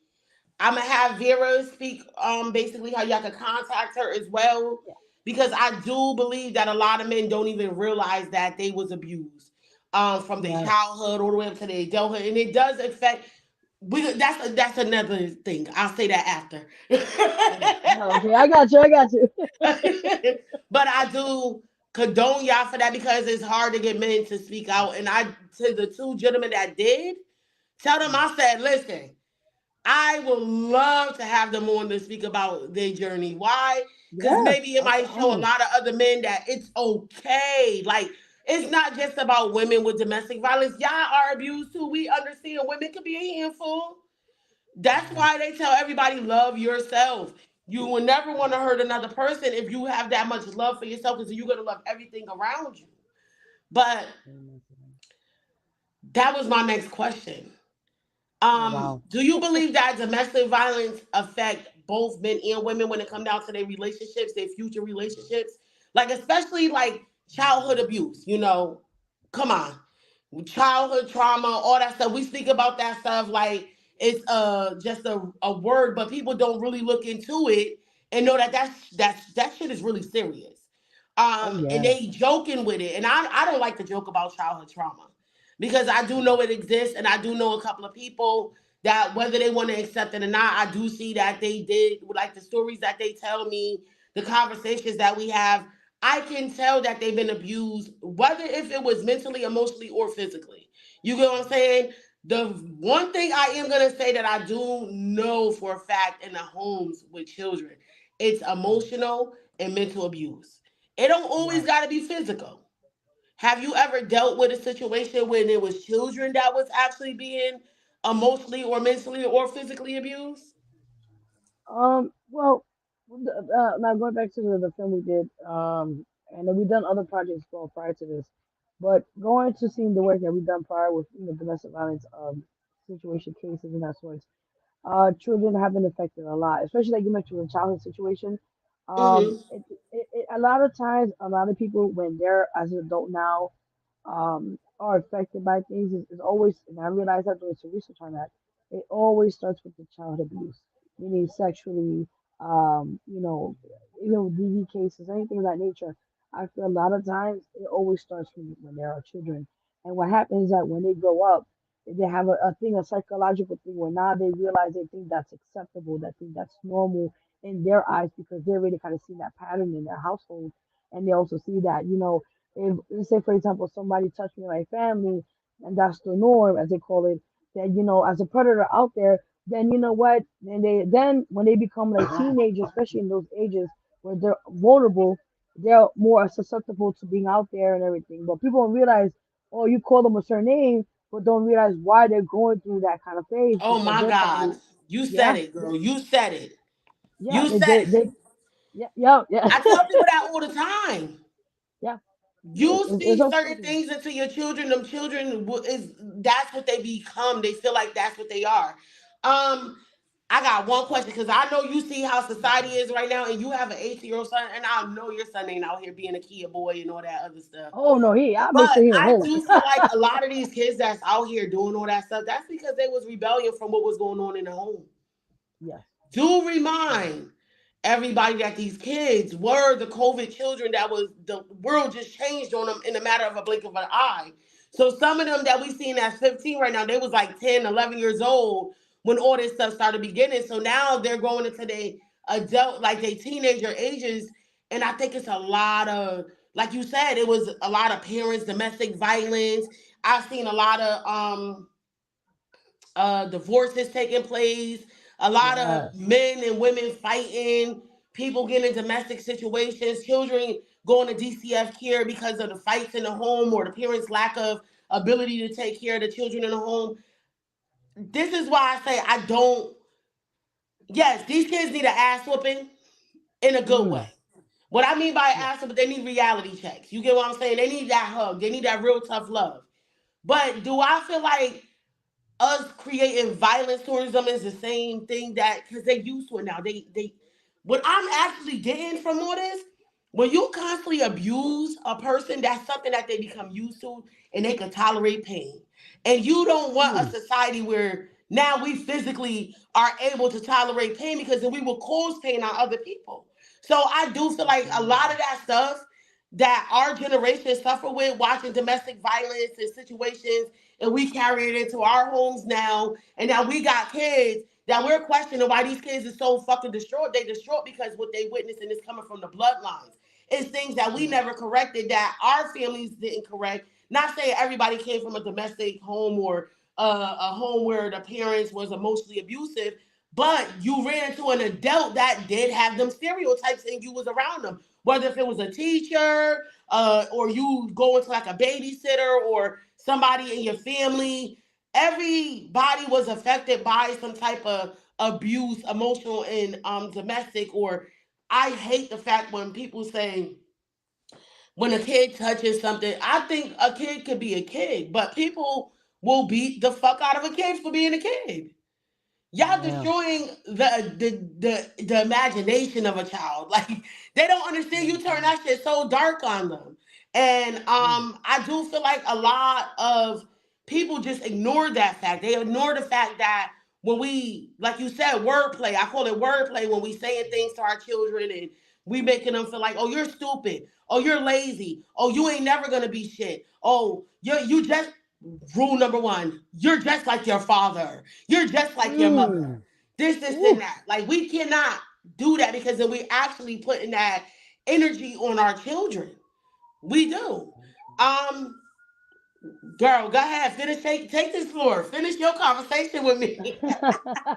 I'm gonna have Vera speak basically how y'all can contact her as well. because I do believe that a lot of men don't even realize that they was abused from their Yes. childhood all the way up to their adulthood, and it does affect. That's another thing. I'll say that after. Okay, I got you. I got you. But I do condone y'all for that because it's hard to get men to speak out. And I, to the two gentlemen that did, tell them I said, listen, I would love to have them on to speak about their journey. Why? Because Yes, maybe it that's might an show a honor. lot of other men that it's okay. Like, it's not just about women with domestic violence. Y'all are abused too. We understand women can be a handful. That's Yes. why they tell everybody love yourself. You will never want to hurt another person if you have that much love for yourself, because you're gonna love everything around you. But Amen to that. that was my next question. Oh wow. Do you believe that domestic violence affect both men and women when it comes down to their relationships, their future relationships? Like especially like childhood abuse, come on. Childhood trauma, all that stuff. We speak about that stuff like it's just a word, but people don't really look into it and know that that shit is really serious. Oh And yes. they joking with it, and I don't like to joke about childhood trauma because I do know it exists, and I do know a couple of people that whether they want to accept it or not, I do see that they did, like the stories that they tell me, the conversations that we have. I can tell that they've been abused, whether if it was mentally, emotionally, or physically. You get what I'm saying? The one thing I am gonna say that I do know for a fact in the homes with children, it's Mm. emotional and mental abuse. It don't always Yes. gotta be physical. Have you ever dealt with a situation when it was children that was actually being emotionally or mentally or physically abused? Well, now going back to the film we did, and then we've done other projects going prior to this, but going to seeing the work that we've done prior with domestic violence situation cases and that sort. Children have been affected a lot, especially like you mentioned with childhood situation. Mm-hmm. A lot of times, a lot of people when they're as an adult now, are affected by things is always, and I realize that doing some research on that, it always starts with the child abuse, meaning sexually, you know, DV cases, anything of that nature. I feel a lot of times it always starts from when they are children, and what happens is that when they grow up they have a psychological thing where now they realize they think that's acceptable, that think that's normal in their eyes because they already kind of seen that pattern in their household. And they also see that, if, let's say, for example, somebody touched me in my family and that's the norm, as they call it, that, as a predator out there, then you know what? Then when they become like teenagers, especially in those ages where they're vulnerable, they're more susceptible to being out there and everything. But people don't realize, oh, you call them a certain name, but don't realize why they're going through that kind of phase Oh because my they're God. probably, You said yeah, it, girl. You said it. yeah, You said it. yeah, yeah, yeah, I tell people that all the time. yeah. You It's see certain unfortunate. things into your children. Them children is that's what they become. They feel like that's what they are. I got one question because I know you see how society is right now, and you have an 18-year-old son, and I know your son ain't out here being a kid boy and all that other stuff. Oh no, I make But sure he a I hoe. do feel like a lot of these kids that's out here doing all that stuff, that's because they was rebellion from what was going on in the home. Yes, Do yes. remind everybody that these kids were the COVID children that was the world just changed on them in a matter of a blink of an eye. So some of them that we seen at 15 right now, they was like 10, 11 years old when all this stuff started beginning. So now they're going into their adult, like they teenager ages. And I think it's a lot of, like you said, it was a lot of parents, domestic violence. I've seen a lot of divorces taking place, a lot of Yes. men and women fighting, people getting in domestic situations, children going to DCF care because of the fights in the home or the parents' lack of ability to take care of the children in the home. This is why I say I don't. Yes, these kids need an ass whooping in a good way. Mm, What I mean by yeah. ass whooping, they need reality checks. You get what I'm saying? They need that hug. They need that real tough love. But do I feel like us creating violence towards them is the same thing that because they used to it now. They what I'm actually getting from all this, when you constantly abuse a person, that's something that they become used to and they can tolerate pain. And you don't want a Mm, society where now we physically are able to tolerate pain because then we will cause pain on other people. So I do feel like a lot of Absolutely. that stuff that our generation suffer with, watching domestic violence and situations, and we carry it into our homes now, and now we got kids that we're questioning why these kids are so fucking distraught. They distraught because what they witnessing is coming from the bloodlines. It's things that we Mm. never corrected, that our families didn't correct. Not saying everybody came from a domestic home or a home where the parents was emotionally abusive, but you ran into an adult that did have them stereotypes and you was around them. Whether if it was a teacher, or you go into like a babysitter or somebody in your family, everybody was affected by some type of abuse, emotional and domestic. Or I hate the fact when people say when a kid touches something. I think a kid could be a kid, but people will beat the fuck out of a kid for being a kid. Y'all Yeah. destroying the imagination of a child. Like they don't understand. You turn Mhm. that shit so dark on them. And Mm. I do feel like a lot of people just ignore that fact. They ignore the fact that when we, like you said, wordplay, I call it wordplay, when we saying things to our children and we making them feel like, oh, you're stupid, oh, you're lazy, oh, you ain't never gonna be shit, oh, you just, rule number one, you're just like your father, you're just like your mother. Mm. This, and Ooh. that. Like we cannot do that because then we actually putting that energy on our children. We do. Um, Girl, go ahead. Finish. Take this floor. Finish your conversation with me.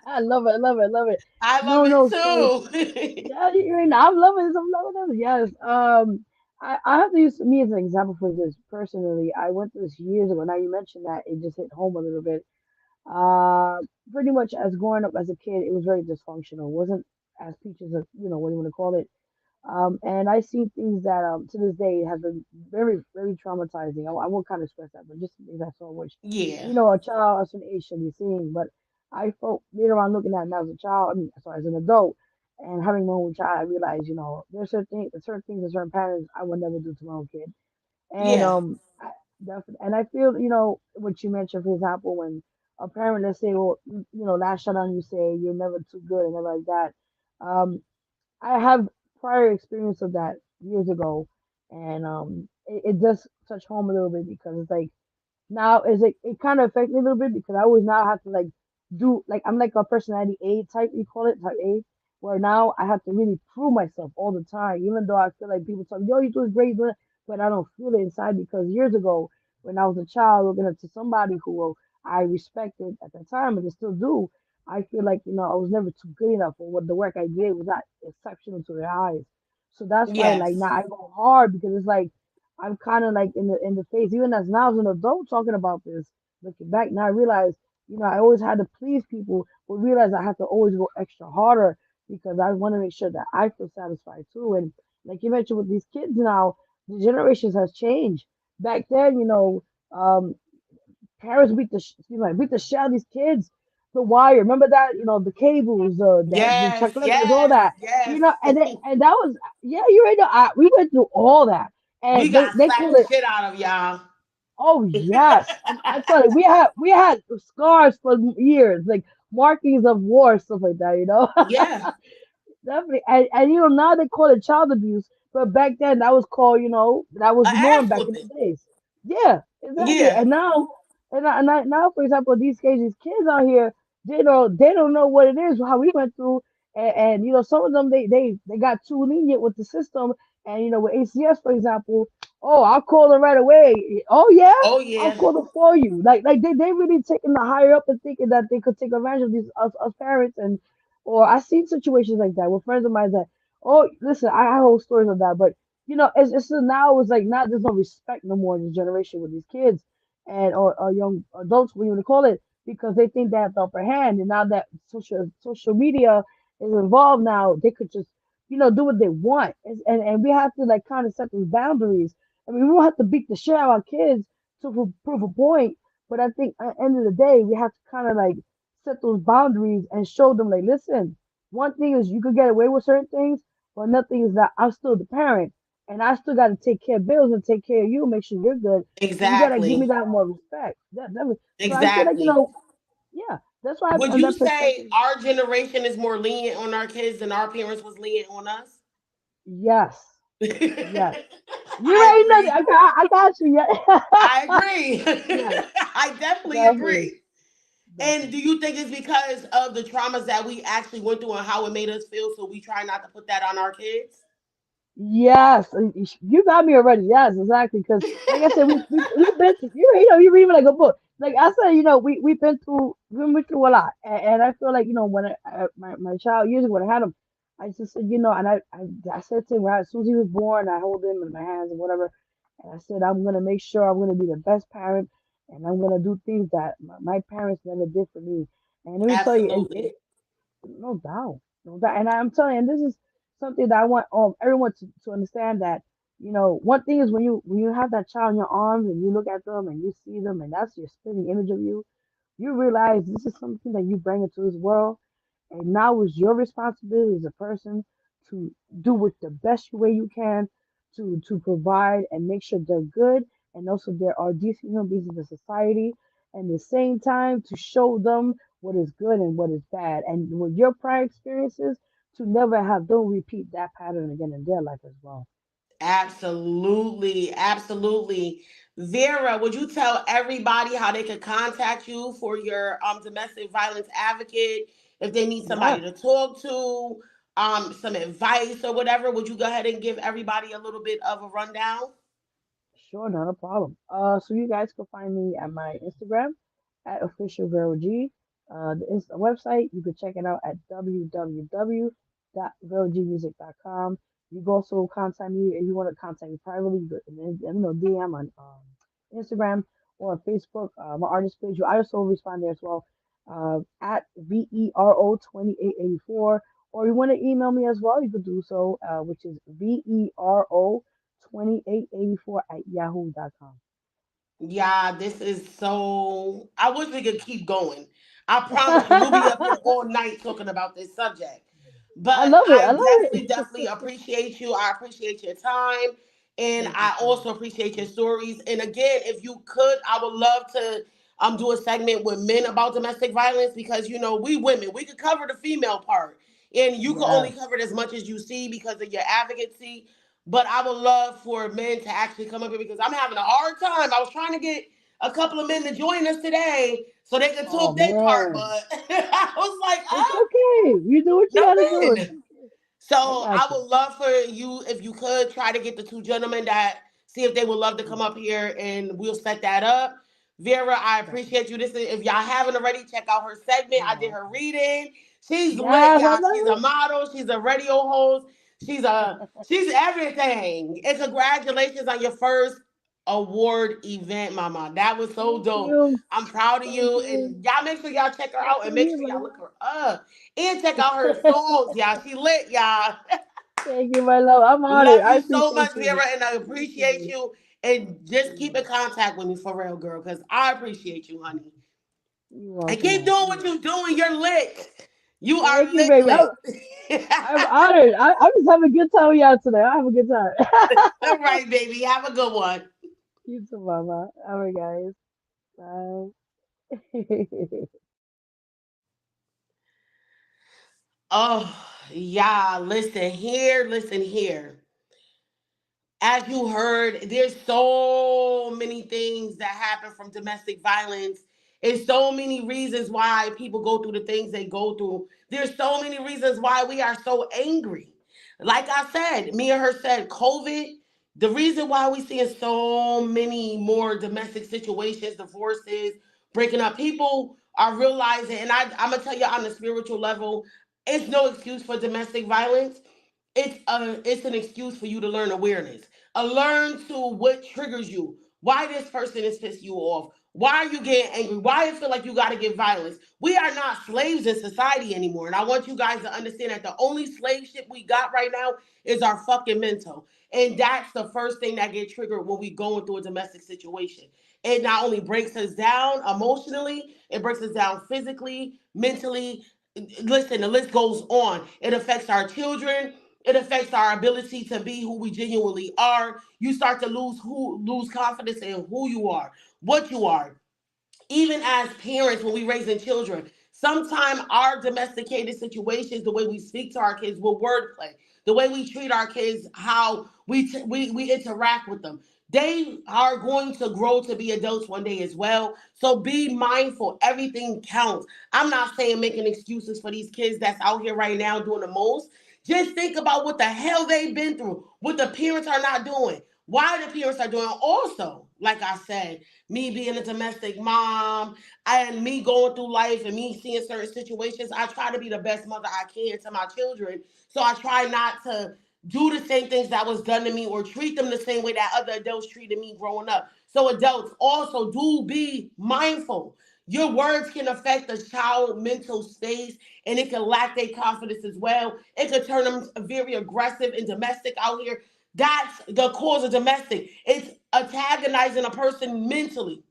I love it, love it, love it. I love No, no. So it too. yeah, you're right. I'm loving this. I'm loving this. Yes. I have to use me as an example for this personally. I went through this years ago. Now you mentioned that it just hit home a little bit. Uh, Pretty much as growing up as a kid, it was very dysfunctional. It wasn't as peaches as what do you want to call it. And I see things that to this day have been very, very traumatizing. I won't kind of stress that, but just things I saw, which Yeah. a child at an age should be seeing. But I felt later on looking at it now as a child, I mean, sorry, as an adult, and having my own child, I realized, there's certain things that certain parents I would never do to my own kid. And Yeah. and I feel, what you mentioned, for example, when a parent, let's say, well, last shut on you say you're never too good and everything like that. Um, I have prior experience of that years ago, and it does touch home a little bit because it's like now is it kind of affects me a little bit because I always now have to like do like I'm like a personality A type, you call it type A, where now I have to really prove myself all the time, even though I feel like people tell me, yo, you doing great, doing it, but I don't feel it inside because years ago when I was a child looking up to somebody who I respected at the time and I still do, I feel like I was never too good enough or what the work I did was not exceptional to their eyes. So that's why like Yes. now I go hard because it's like I'm kind of like in the face, even as now as an adult talking about this, looking back now, I realize, I always had to please people, but realize I have to always go extra harder because I want to make sure that I feel satisfied too. And like you mentioned with these kids now, the generations has changed. Back then, um, parents beat the shit out of these kids. The wire, remember that? The cables, the Yes. chancletas, all Yes. that. Yes. And that was yeah, you right. We went through all that, We and they got they slapped called the it. shit out of y'all. Oh yes, I tell you, we had scars for years, like markings of war, stuff like that. Yeah. Definitely. And now they call it child abuse, but back then that was called, that was A the norm ass back in the whooping. days. Yeah, exactly. Yeah. And now, now, for example, these kids out here, they don't know what it is, how we went through, and some of them they got too lenient with the system, and with ACS, for example, oh, I'll call them right away. Oh yeah, Oh I'll yeah. call them for you. Like they really taking the higher up and thinking that they could take advantage of these us parents and or I've seen situations like that with friends of mine that, oh, listen, I hold stories of that, but it's now it's like not there's no respect no more in this generation with these kids and or young adults, what you want to call it, because they think they have the upper hand, and now that social media is involved now, they could just do what they want, and we have to like kind of set those boundaries. I mean, we don't have to beat the shit out of our kids to prove a point, but I think at the end of the day, we have to kind of like set those boundaries and show them like, listen, one thing is you could get away with certain things, but another thing is that I'm still the parent and I still got to take care of bills and take care of you, make sure you're good. So you got to give me Exactly. that more respect. So I feel like, Exactly. yeah, that's why Would on you that say perspective, our generation is more lenient on our kids than our parents was lenient on us? Yes. Yes. You I already know. agree. I got you. Yeah. I agree. Yes. I definitely Definitely. agree. And Definitely. do you think it's because of the traumas that we actually went through and how it made us feel, so we try not to put that on our kids? Yes, you got me already. Yes, exactly. Because like I said, we've been through. You read like a book. Like I said, we've been through a lot, and I feel like when my child years ago when I had him, I just said and I said to him as soon as he was born, I hold him in my hands and whatever, and I said I'm gonna make sure I'm gonna be the best parent, and I'm gonna do things that my parents never did for me. And let me tell you, Absolutely. no doubt, no doubt. And I'm telling you, and this is something that I want everyone to understand that, one thing is when you have that child in your arms and you look at them and you see them and that's your spinning image of you, you realize this is something that you bring into this world, and now it's your responsibility as a person to do it the best way you can to provide and make sure they're good, and also there are decent human beings in the society, and at the same time to show them what is good and what is bad, and with your prior experiences to never have them repeat that pattern again in their life as well. Absolutely. Absolutely. Vera, would you tell everybody how they could contact you for your domestic violence advocate if they need somebody Yes. to talk to, some advice or whatever? Would you go ahead and give everybody a little bit of a rundown? Sure, not a problem. So you guys can find me at my Instagram at official Vero G. The website you can check it out at www.verogmusic.com. You can also contact me if you want to contact me privately. DM on Instagram or on Facebook. My artist page. I also respond there as well. At VERO2884. Or you want to email me as well, you could do so, which is VERO2884 at yahoo.com. Yeah, this is so. I wish we could keep going. I promise you, we'll be up here all night talking about this subject. I But love it. I I love definitely it. appreciate you. I appreciate your time. And Thank you I so much. also appreciate your stories. And again, if you could, I would love to do a segment with men about domestic violence, because we women, we could cover the female part. And you can only Yes. cover it as much as you see because of your advocacy. But I would love for men to actually come up here because I'm having a hard time. I was trying to get a couple of men to join us today so they could Oh talk their part, man. but I was like, It's okay. You do what you no gotta do. It's men. okay. So I I got you. would love for you, if you could, try to get the two gentlemen that see if they would love to come Mm, up here, and we'll set that up. Vera, I definitely. appreciate you. This is, if y'all haven't already, check out her segment. You're I did her welcome. reading. She's lit, Yes, I y'all. She's a love model. She's a radio host. She's everything. And congratulations on your first award event, Mama. That was so Thank dope. you. I'm proud of Thank you, you. and y'all make sure y'all check her Yes, out and same make here, sure my y'all look love. her up and check out her songs, y'all. She lit, y'all. Thank you, my love. I'm honored. Love I you so appreciate much, you. Vera, and I appreciate Appreciate you. And just you. keep in contact with me for real, girl, because I appreciate you, honey. You're And welcome, keep man. doing You're what welcome. you're doing. You're lit. You are Thank you, lit, baby. lit. I'm honored. I'm just having a good time with y'all today. I have a good time. All right, baby. Have a good one. You too, mama. All right, guys. Bye. Oh, yeah. Listen here. Listen here. As you heard, there's so many things that happen from domestic violence. There's so many reasons why people go through the things they go through. There's so many reasons why we are so angry. Like I said, me and her said, COVID, the reason why we seeing so many more domestic situations, divorces, breaking up, people are realizing, and I'm gonna tell you on the spiritual level, it's no excuse for domestic violence. It's an excuse for you to learn awareness. Learn to what triggers you. Why this person is pissed you off. Why are you getting angry? Why you feel like you got to get violence? We are not slaves in society anymore. And I want you guys to understand that the only slave ship we got right now is our fucking mental. And that's the first thing that get triggered when we going through a domestic situation. It not only breaks us down emotionally, it breaks us down physically, mentally. Listen, the list goes on. It affects our children. It affects our ability to be who we genuinely are. You start to lose confidence in who you are, what you are. Even as parents, when we raising children, sometimes our domesticated situations, the way we speak to our kids, will wordplay. the way we treat our kids, how we interact with them. They are going to grow to be adults one day as well. So be mindful. Everything counts. I'm not saying making excuses for these kids that's out here right now doing the most. Just think about what the hell they've been through, what the parents are not doing, why the parents are doing. Also, like I said, me being a domestic mom and me going through life and me seeing certain situations, I try to be the best mother I can to my children. So I try not to do the same things that was done to me or treat them the same way that other adults treated me growing up. So adults also do be mindful. Your words can affect the child mental space and it can lack their confidence as well. It could turn them very aggressive and domestic out here. That's the cause of domestic. It's antagonizing a person mentally.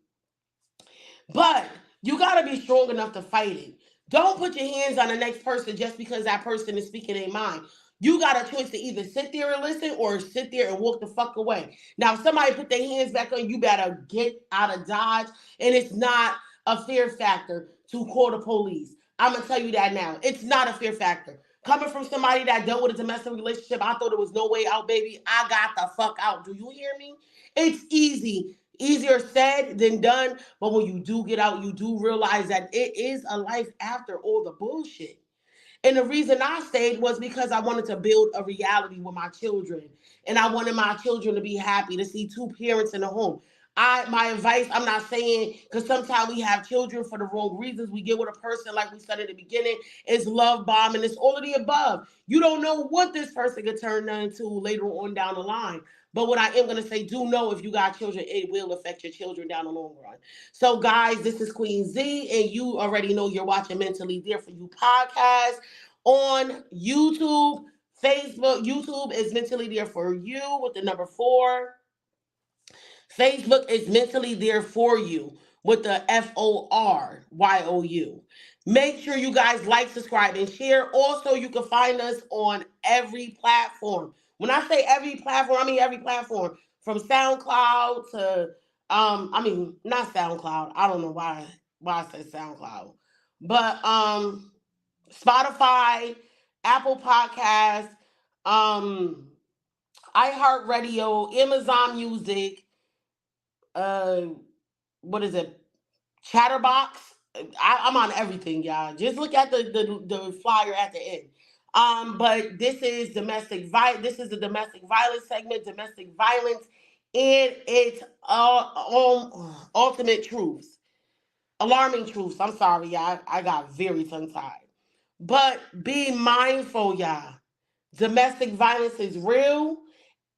But you got to be strong enough to fight it. Don't put your hands on the next person just because that person is speaking their mind. You got a choice to either sit there and listen or sit there and walk the fuck away. Now, if somebody put their hands back on you, you better get out of Dodge. And it's not a fear factor to call the police. I'm going to tell you that now. It's not a fear factor. Coming from somebody that dealt with a domestic relationship, I thought it was no way out, baby. I got the fuck out. Do you hear me? It's easy. Easier said than done. But when you do get out, you do realize that it is a life after all the bullshit. And the reason I stayed was because I wanted to build a reality with my children. And I wanted my children to be happy to see two parents in the home. My advice, I'm not saying, because sometimes we have children for the wrong reasons. We get with a person, like we said at the beginning, it's love bombing, it's all of the above. You don't know what this person could turn into later on down the line. But what I am going to say, do know if you got children, it will affect your children down the long run. So, guys, this is Queen Z, and you already know you're watching Mentally There For You podcast on YouTube, Facebook. YouTube is Mentally There For You with the number 4. Facebook is Mentally There For You with the FORYOU. Make sure you guys like, subscribe, and share. Also, you can find us on every platform. When I say every platform, I mean every platform. From SoundCloud to not SoundCloud. I don't know why I said SoundCloud. But Spotify, Apple Podcasts, um, iHeartRadio, Amazon Music, uh, what is it? Chatterbox. I'm on everything, y'all. Just look at the flyer at the end. But this is domestic violence. This is the domestic violence segment. Domestic violence and its ultimate truths, alarming truths. I'm sorry, y'all. I got very tongue tied. But be mindful, y'all. Domestic violence is real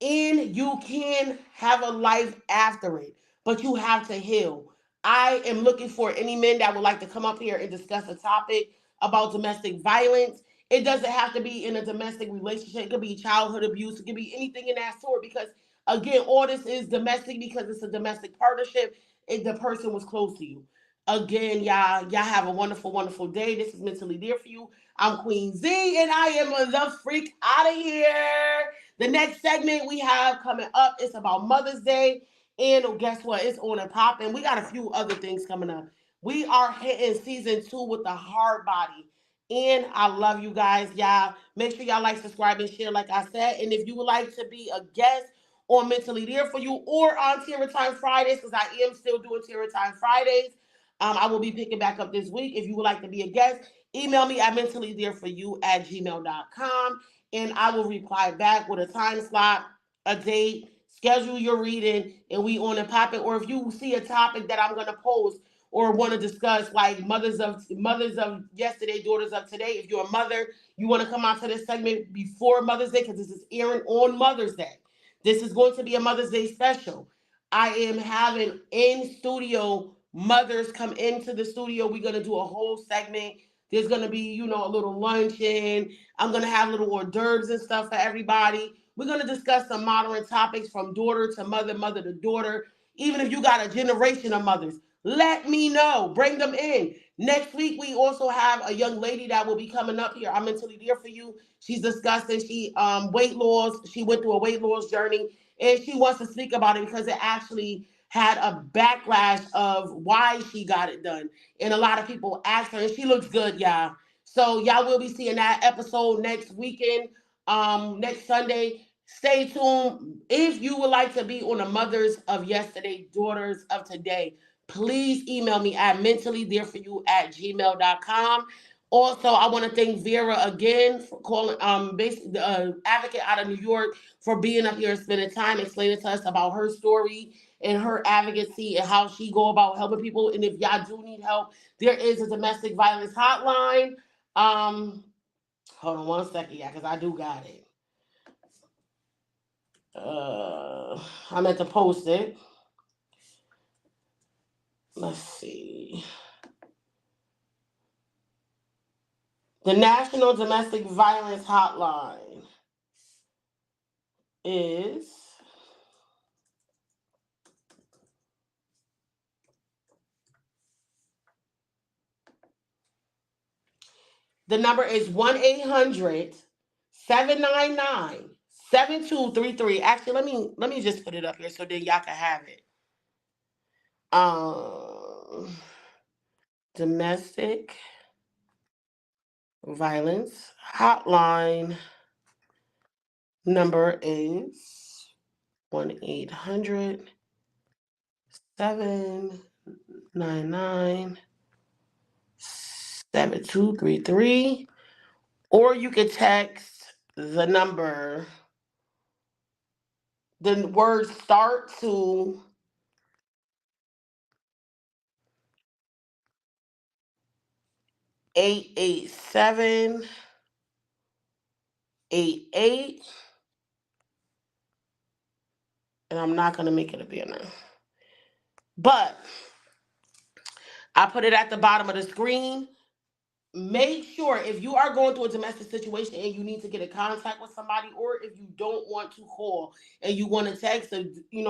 and you can have a life after it, but you have to heal. I am looking for any men that would like to come up here and discuss a topic about domestic violence. It doesn't have to be in a domestic relationship. It could be childhood abuse. It could be anything in that sort because, again, all this is domestic because it's a domestic partnership if the person was close to you. Again, y'all have a wonderful, wonderful day. This is Mentally There For You. I'm Queen Z, and I am the freak out of here. The next segment we have coming up is about Mother's Day. And guess what? It's on and popping. We got a few other things coming up. We are hitting season 2 with the hard body. And I love you guys. Y'all make sure y'all like, subscribe, and share, like I said. And if you would like to be a guest on Mentally There For You or on Terror Time Fridays, because I am still doing Terror Time Fridays, I will be picking back up this week. If you would like to be a guest, email me at mentallythereforyou@gmail.com and I will reply back with a time slot, a date, schedule your reading, and we on and pop it. Or if you see a topic that I'm gonna post or want to discuss, like mothers of yesterday, daughters of today. If you're a mother, you want to come out to this segment before Mother's Day because this is airing on Mother's Day. This is going to be a Mother's Day special. I am having in studio mothers come into the studio. We're gonna do a whole segment. There's gonna be, a little luncheon. I'm gonna have little hors d'oeuvres and stuff for everybody. We're gonna discuss some modern topics from daughter to mother, mother to daughter. Even if you got a generation of mothers, let me know. Bring them in. Next week, we also have a young lady that will be coming up here. I'm Mentally There For You. She's discussing weight loss. She went through a weight loss journey, and she wants to speak about it because it actually had a backlash of why she got it done. And a lot of people asked her, and she looks good, y'all. So y'all will be seeing that episode next weekend. next Sunday. Stay tuned. If you would like to be on the Mothers of Yesterday, Daughters of Today, please email me at mentallythereforyou@gmail.com. Also, I want to thank Vera again for calling, basically the advocate out of New York, for being up here and spending time explaining to us about her story and her advocacy and how she go about helping people. And if y'all do need help, there is a domestic violence hotline. Um, Hold on one second, yeah, because I do got it. I meant to post it. Let's see. The National Domestic Violence Hotline is the number is 1-800-799-7233. Actually, let me just put it up here so then y'all can have it. Um, Domestic Violence Hotline number is 1-800-799-7233. Or you can text the number, the word start to 88788. And I'm not going to make it a banner. But I put it at the bottom of the screen. Make sure if you are going through a domestic situation and you need to get in contact with somebody, or if you don't want to call and you want to text, so,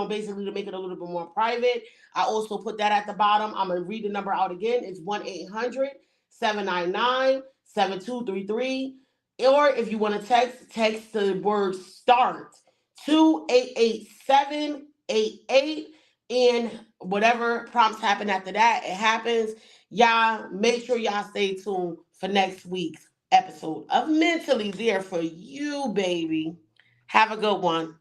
basically to make it a little bit more private, I also put that at the bottom. I'm going to read the number out again. It's 1-800-799-7233. Or if you want to text the word start to 88788, and whatever prompts happen after that, it happens. Y'all make sure y'all stay tuned for next week's episode of Mentally There for You, baby. Have a good one.